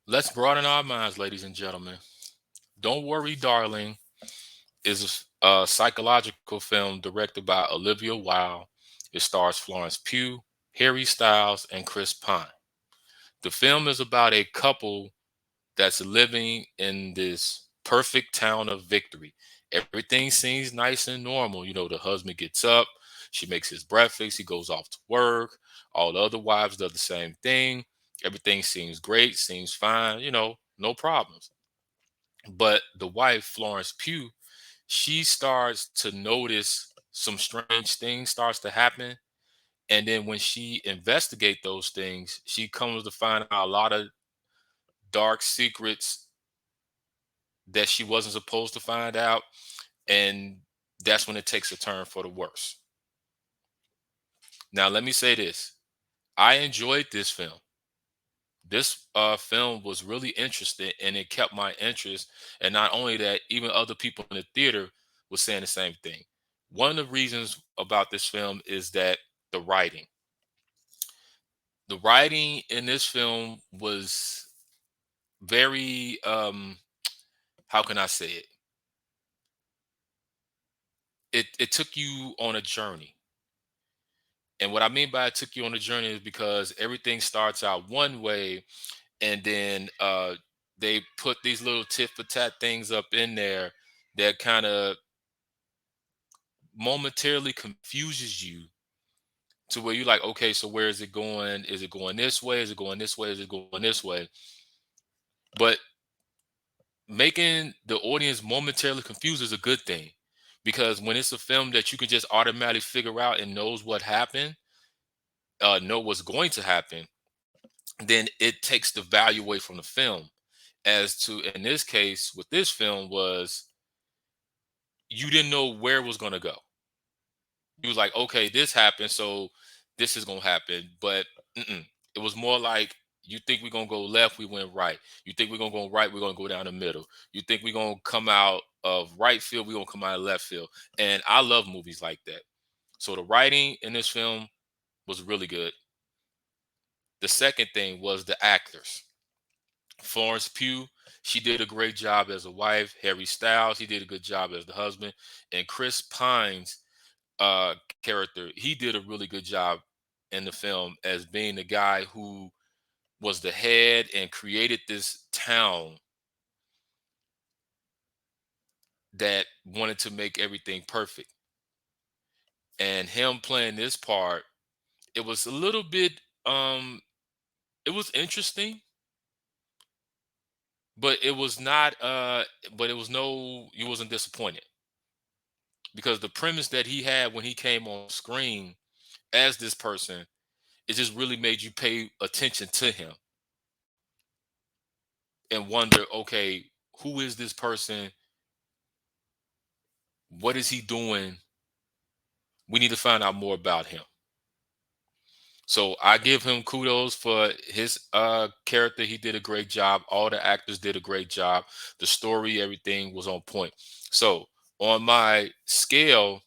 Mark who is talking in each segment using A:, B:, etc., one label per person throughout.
A: Let's broaden our minds, ladies and gentlemen. Don't Worry, Darling is a psychological film directed by Olivia Wilde. It stars Florence Pugh, Harry Styles, and Chris Pine. The film is about a couple that's living in this perfect town of victory. Everything seems nice and normal. The husband gets up, she makes his breakfast, he goes off to work. All the other wives do the same thing. Everything seems great, seems fine, no problems. But the wife, Florence Pugh, she starts to notice some strange things starts to happen. And then when she investigates those things, she comes to find out a lot of dark secrets that she wasn't supposed to find out. And that's when it takes a turn for the worse. Now, let me say this. I enjoyed this film. This film was really interesting and it kept my interest. And not only that, even other people in the theater were saying the same thing. One of the reasons about this film is that the writing. The writing in this film was very, how can I say it? It took you on a journey. And what I mean by it took you on a journey is because everything starts out one way, and then they put these little tit for tat things up in there that kind of momentarily confuses you to where you're like, okay, so where is it going? Is it going this way? Is it going this way? Is it going this way? But making the audience momentarily confused is a good thing, because when it's a film that you can just automatically figure out and knows what happened, know what's going to happen, then it takes the value away from the film. As to in this case with this film was you didn't know where it was going to go. You was like, okay, this happened, so this is going to happen. But it was more like, you think we're going to go left, we went right. You think we're going to go right, we're going to go down the middle. You think we're going to come out of right field, we're going to come out of left field. And I love movies like that. So the writing in this film was really good. The second thing was the actors. Florence Pugh, she did a great job as a wife. Harry Styles, he did a good job as the husband. And Chris Pine's character, he did a really good job in the film as being the guy who was the head and created this town that wanted to make everything perfect. And him playing this part, it was a little bit, um, it was interesting, but it was not, but it was no, you wasn't disappointed, because the premise that he had when he came on screen as this person, it just really made you pay attention to him and wonder, okay, who is this person? What is he doing? We need to find out more about him. So I give him kudos for his character. He did a great job. All the actors did a great job. The story, everything was on point. So on my scale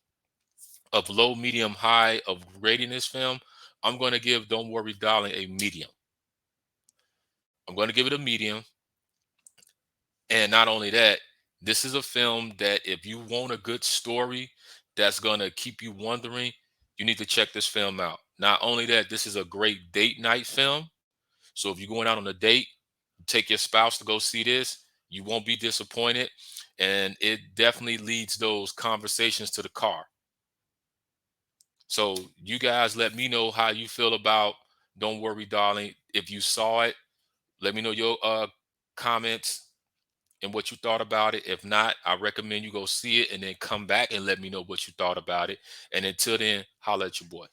A: of low, medium, high of rating this film, I'm going to give Don't Worry, Darling a medium. I'm going to give it a medium. And not only that, this is a film that if you want a good story that's going to keep you wondering, you need to check this film out. Not only that, this is a great date night film. So if you're going out on a date, take your spouse to go see this. You won't be disappointed. And it definitely leads those conversations to the car. So you guys let me know how you feel about Don't Worry, Darling. If you saw it, let me know your comments and what you thought about it. If not, I recommend you go see it and then come back and let me know what you thought about it. And until then, holla at your boy.